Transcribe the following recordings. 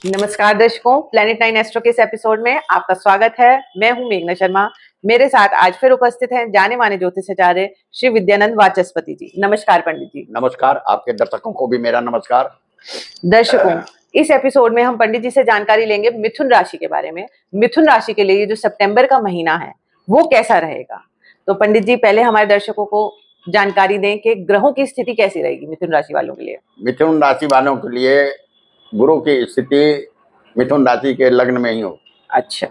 नमस्कार दर्शकों, planet 9 astro के इस एपिसोड में आपका स्वागत है। मैं हूं मेघना शर्मा। मेरे साथ आज फिर उपस्थित हैं जाने माने ज्योतिषाचार्य श्री विद्यानंद वाचस्पति जी। नमस्कार पंडित जी। नमस्कार, आपके दर्शकों को भी मेरा नमस्कार। दर्शकों, इस एपिसोड में हम पंडित जी से जानकारी लेंगे मिथुन राशि के बारे में। मिथुन राशि के लिए जो सितंबर का महीना है वो कैसा रहेगा। तो पंडित जी पहले हमारे दर्शकों को जानकारी दें कि ग्रहों की स्थिति कैसी रहेगी मिथुन राशि वालों के लिए। मिथुन राशि वालों के लिए गुरु की स्थिति मिथुन राशि के लग्न में ही हो। अच्छा।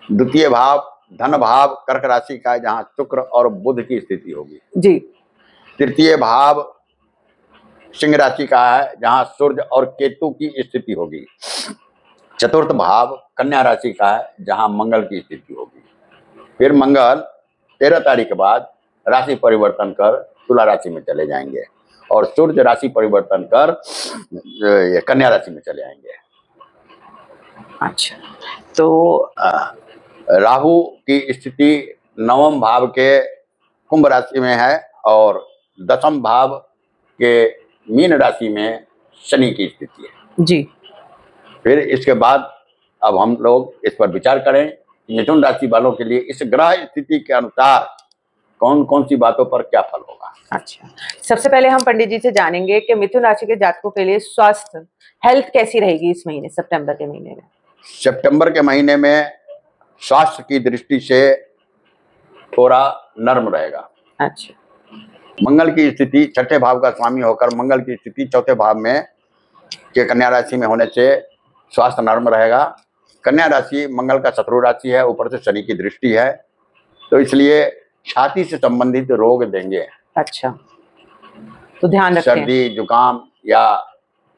द्वितीय भाव धन भाव कर्क राशि का है, जहाँ शुक्र और बुध की स्थिति होगी जी। तृतीय भाव सिंह राशि का है, जहाँ सूर्य और केतु की स्थिति होगी। चतुर्थ भाव कन्या राशि का है, जहाँ मंगल की स्थिति होगी। फिर मंगल 13 तारीख के बाद राशि परिवर्तन कर तुला राशि में चले जाएंगे और सूर्य राशि परिवर्तन कर कन्या राशि में चले आएंगे। अच्छा, तो राहु की स्थिति नवम भाव के कुंभ राशि में है और दसम भाव के मीन राशि में शनि की स्थिति है जी। फिर इसके बाद अब हम लोग इस पर विचार करें कि मिथुन राशि वालों के लिए इस ग्रह स्थिति के अनुसार कौन कौन सी बातों पर क्या फल होगा। अच्छा, सबसे पहले हम पंडित जी से जानेंगे कि मिथुन राशि के जातकों के लिए स्वास्थ्य हेल्थ कैसी रहेगी इस महीने, सितंबर के महीने में। सितंबर के महीने में स्वास्थ्य की दृष्टि से थोड़ा नर्म रहेगा। अच्छा। मंगल की स्थिति छठे भाव का स्वामी होकर मंगल की स्थिति चौथे भाव में के कन्या राशि में होने से स्वास्थ्य नर्म रहेगा। कन्या राशि मंगल का शत्रु राशि है, ऊपर से शनि की दृष्टि है, तो इसलिए छाती से संबंधित रोग देंगे। अच्छा, तो ध्यान रखें। सर्दी जुकाम या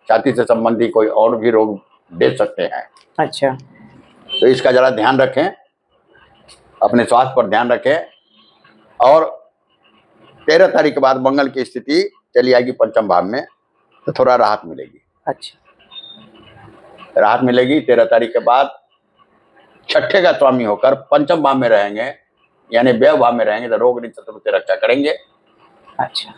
छाती से संबंधित कोई और भी रोग दे सकते हैं। अच्छा, तो इसका जरा ध्यान रखें, अपने स्वास्थ्य पर ध्यान रखें। और 13 तारीख के बाद मंगल की स्थिति चली आएगी पंचम भाव में, तो थोड़ा राहत मिलेगी। अच्छा, राहत मिलेगी 13 तारीख के बाद। छठे का स्वामी होकर पंचम भाव में रहेंगे, यानी व्यय भाव में रहेंगे, तो रोग शत्रु से रक्षा करेंगे। अच्छा,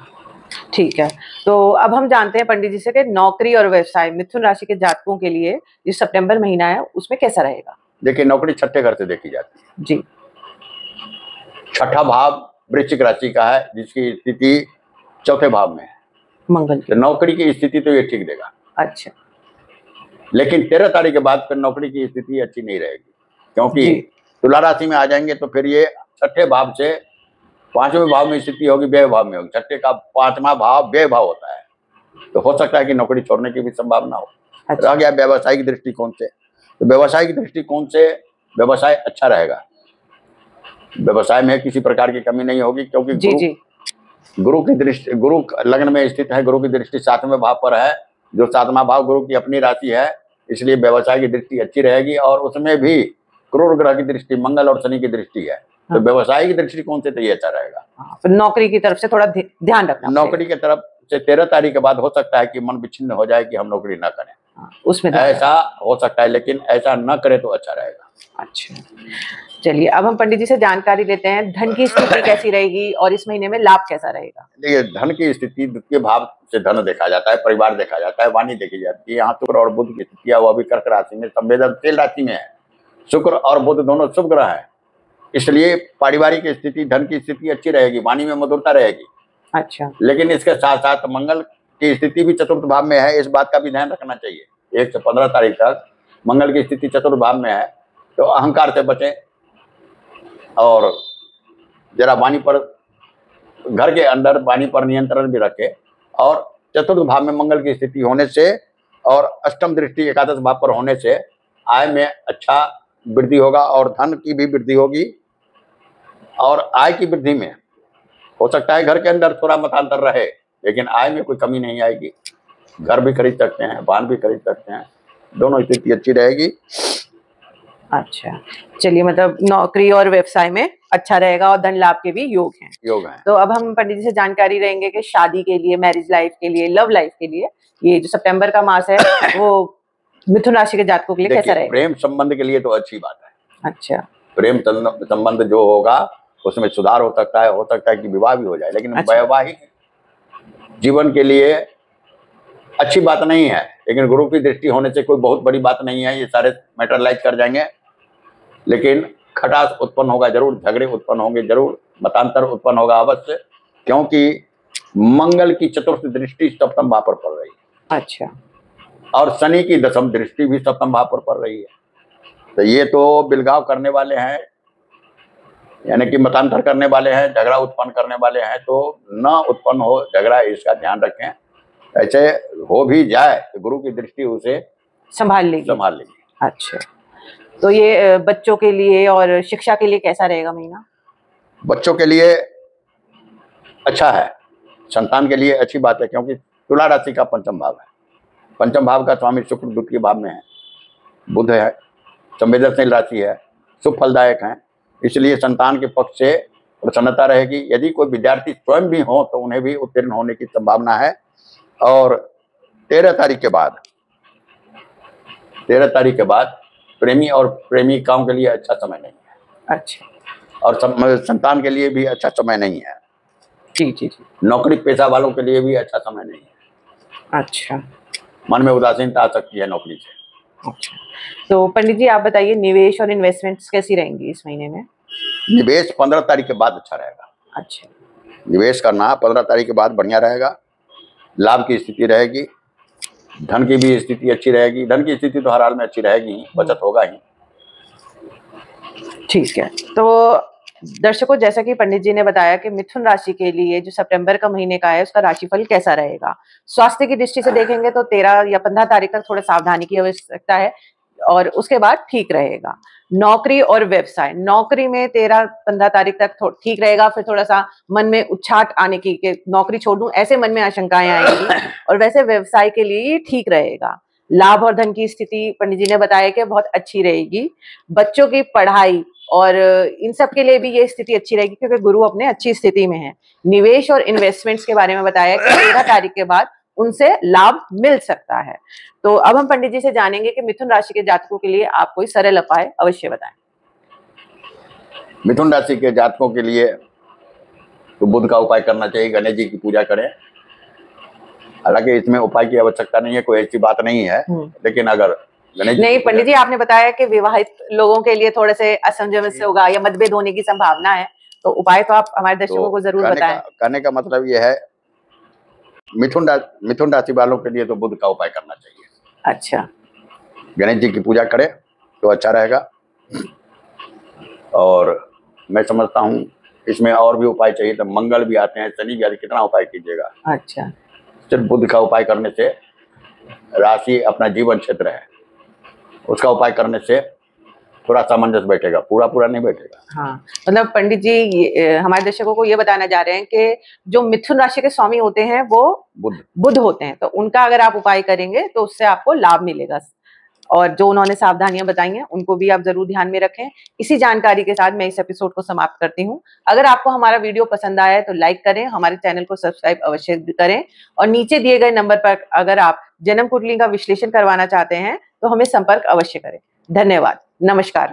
ठीक है। तो अब हम जानते हैं पंडित जी से कि नौकरी और व्यवसाय मिथुन राशि के जातकों के लिए जो सितंबर महीना है उसमें कैसा रहेगा। देखिए, नौकरी छठे घर से देखी जाती है जी। छठा भाव वृश्चिक राशि का है, जिसकी स्थिति चौथे भाव में है मंगल तो नौकरी की स्थिति तो ये ठीक देगा। अच्छा। लेकिन 13 तारीख के बाद फिर नौकरी की स्थिति अच्छी नहीं रहेगी, क्योंकि तुला राशि में आ जाएंगे तो फिर ये छठे भाव से पांचवें भाव में स्थिति होगी, व्यय भाव में होगी। छठे का पांचवा भाव व्यय भाव होता है, तो हो सकता है कि नौकरी छोड़ने की भी संभावना हो। अच्छा। रह गया व्यवसायिक दृष्टिकोण से, तो व्यवसायिक दृष्टिकोण से व्यवसाय अच्छा रहेगा। व्यवसाय में किसी प्रकार की कमी नहीं होगी, क्योंकि गुरु की दृष्टि, गुरु लग्न में स्थित है, गुरु की दृष्टि 7वें भाव पर है, जो 7वां भाव गुरु की अपनी राशि है, इसलिए व्यवसाय की दृष्टि अच्छी रहेगी। और उसमें भी क्रूर ग्रह की दृष्टि मंगल और शनि की दृष्टि है, तो व्यवसायिक दृष्टिकोण से तो ये अच्छा रहेगा। तो नौकरी की तरफ से थोड़ा ध्यान रखना। नौकरी की तरफ से 13 तारीख के बाद हो सकता है कि मन विच्छिन्न हो जाए कि हम नौकरी ना करें, उसमें ऐसा हो सकता है, लेकिन ऐसा न करे तो अच्छा रहेगा। अच्छा, चलिए अब हम पंडित जी से जानकारी लेते हैं धन की स्थिति कैसी रहेगी और इस महीने में लाभ कैसा रहेगा। देखिए, धन की स्थिति द्वितीय भाव से धन देखा जाता है, परिवार देखा जाता है, वाणी देखी जाती है। यहाँ शुक्र और बुध की स्थिति है, वो अभी कर्क राशि में संवेदनशील राशि में है। शुक्र और बुध दोनों शुभ ग्रह है, इसलिए पारिवारिक स्थिति धन की स्थिति अच्छी रहेगी, वाणी में मधुरता रहेगी। अच्छा। लेकिन इसके साथ साथ मंगल की स्थिति भी चतुर्थ भाव में है, इस बात का भी ध्यान रखना चाहिए। 1 से 15 तारीख तक मंगल की स्थिति चतुर्थ भाव में है, तो अहंकार से बचें और जरा वाणी पर, घर के अंदर वाणी पर नियंत्रण भी रखें। और चतुर्थ भाव में मंगल की स्थिति होने से और अष्टम दृष्टि एकादश भाव पर होने से आय में अच्छा वृद्धि होगा और धन की भी वृद्धि होगी। और आय की वृद्धि में हो सकता है घर के अंदर थोड़ा मतांतर रहे, लेकिन आय में कोई कमी नहीं आएगी। घर भी खरीद सकते हैं, वाहन भी खरीद सकते हैं, दोनों स्थिति अच्छी रहेगी। अच्छा, चलिए, मतलब नौकरी और व्यवसाय में अच्छा रहेगा और धन लाभ के भी योग हैं। तो अब हम पंडित जी से जानकारी लेंगे कि शादी के लिए, मैरिज लाइफ के लिए, लव लाइफ के लिए ये जो सितंबर का मास है वो मिथुन राशि के जातकों के लिए कैसा रहेगा। प्रेम संबंध के लिए तो अच्छी बात है। अच्छा। प्रेम संबंध जो होगा उसमें सुधार हो सकता है कि विवाह भी हो जाए। लेकिन वैवाहिक जीवन के लिए अच्छी बात नहीं है, लेकिन गुरु की दृष्टि होने से कोई बहुत बड़ी बात नहीं है, ये सारे मैटरलाइज कर जाएंगे। लेकिन खटास उत्पन्न होगा जरूर, झगड़े उत्पन्न होंगे जरूर, मतांतर उत्पन्न होगा अवश्य, क्योंकि मंगल की चतुर्थ दृष्टि सप्तम भाव पर पड़ रही है। अच्छा। और शनि की दशम दृष्टि भी सप्तम भाव पर पड़ रही है। तो ये तो बिलगाव करने वाले हैं, यानी कि मतांतर करने वाले हैं, झगड़ा उत्पन्न करने वाले हैं। तो न उत्पन्न हो झगड़ा, इसका ध्यान रखें। ऐसे हो भी जाए तो गुरु की दृष्टि उसे संभाल लेगी। अच्छा, तो ये बच्चों के लिए और शिक्षा के लिए कैसा रहेगा महीना? बच्चों के लिए अच्छा है, संतान के लिए अच्छी बात है, क्योंकि तुला राशि का पंचम भाव है। पंचम भाव का स्वामी शुक्र द्वितीय भाव में है, बुध है, संवेदनशील राशि है, शुभ फलदायक है। इसलिए संतान के पक्ष से प्रसन्नता रहेगी। यदि कोई विद्यार्थी स्वयं भी हो तो उन्हें भी उत्तीर्ण होने की संभावना है। और 13 तारीख के बाद प्रेमी और प्रेमिकाओं के लिए अच्छा समय नहीं है। अच्छा। और संतान के लिए भी अच्छा समय नहीं है। जी। नौकरी पेशा वालों के लिए भी अच्छा समय नहीं है। अच्छा। मन में उदासीनता आ सकती है नौकरी से। अच्छा, तो पंडित जी आप बताइए, निवेश और इन्वेस्टमेंट्स कैसी रहेंगी इस महीने में? निवेश 15 तारीख के बाद अच्छा रहेगा। अच्छा, निवेश करना 15 तारीख के बाद बढ़िया रहेगा। लाभ की स्थिति रहेगी, धन की भी स्थिति अच्छी रहेगी। धन की स्थिति तो हर हाल में अच्छी रहेगी ही, बचत होगा ही। ठीक है, तो दर्शकों, जैसा कि पंडित जी ने बताया कि मिथुन राशि के लिए जो सितंबर का महीने का है उसका राशिफल कैसा रहेगा। स्वास्थ्य की दृष्टि से देखेंगे तो 13 या 15 तारीख तक थोड़ा सावधानी की आवश्यकता है और उसके बाद ठीक रहेगा। नौकरी और व्यवसाय, नौकरी में 13-15 तारीख तक ठीक रहेगा, फिर थोड़ा सा मन में उच्छाट आने की कि नौकरी छोड़ दूं, ऐसे मन में आशंकाएं आएंगी। और वैसे व्यवसाय के लिए ठीक रहेगा। लाभ और धन की स्थिति पंडित जी ने बताया कि बहुत अच्छी रहेगी। बच्चों की पढ़ाई और इन सब के लिए भी ये स्थिति अच्छी रहेगी क्योंकि गुरु अपने अच्छी स्थिति में है। निवेश और इन्वेस्टमेंट्स के बारे में बताया कि 13 तारीख के बाद उनसे लाभ मिल सकता है। तो अब हम पंडित जी से जानेंगे कि मिथुन राशि के जातकों के लिए आप कोई सरल उपाय अवश्य बताएं। मिथुन राशि के जातकों के लिए तो बुध का उपाय करना चाहिए, गणेश जी की पूजा करें। हालांकि इसमें उपाय की आवश्यकता नहीं है, कोई ऐसी बात नहीं है, लेकिन अगर नहीं पंडित जी, आपने बताया कि विवाहित लोगों के लिए थोड़े से असमंजस होगा या मतभेद होने की संभावना है, तो उपाय तो आप हमारे दर्शकों को जरूर बताएं। कहने का मतलब ये है, मिथुन राशि वालों के लिए तो बुध का उपाय करना चाहिए। अच्छा, गणेश जी की पूजा करें तो अच्छा रहेगा। और मैं समझता हूँ इसमें और भी उपाय चाहिए तो मंगल भी आते हैं, शनि भी आते, कितना उपाय कीजिएगा। अच्छा, सिर्फ बुध का उपाय करने से, राशि अपना जीवन क्षेत्र है, उसका उपाय करने से थोड़ा सामंजस्य बैठेगा, पूरा नहीं बैठेगा। हाँ, मतलब पंडित जी हमारे दर्शकों को ये बताना चाह रहे हैं कि जो मिथुन राशि के स्वामी होते हैं वो बुध होते हैं, तो उनका अगर आप उपाय करेंगे तो उससे आपको लाभ मिलेगा। और जो उन्होंने सावधानियां बताई हैं उनको भी आप जरूर ध्यान में रखें। इसी जानकारी के साथ मैं इस एपिसोड को समाप्त करती हूं। अगर आपको हमारा वीडियो पसंद आया है तो लाइक करें, हमारे चैनल को सब्सक्राइब अवश्य करें और नीचे दिए गए नंबर पर अगर आप जन्म कुंडली का विश्लेषण करवाना चाहते हैं तो हमें संपर्क अवश्य करें। धन्यवाद। नमस्कार।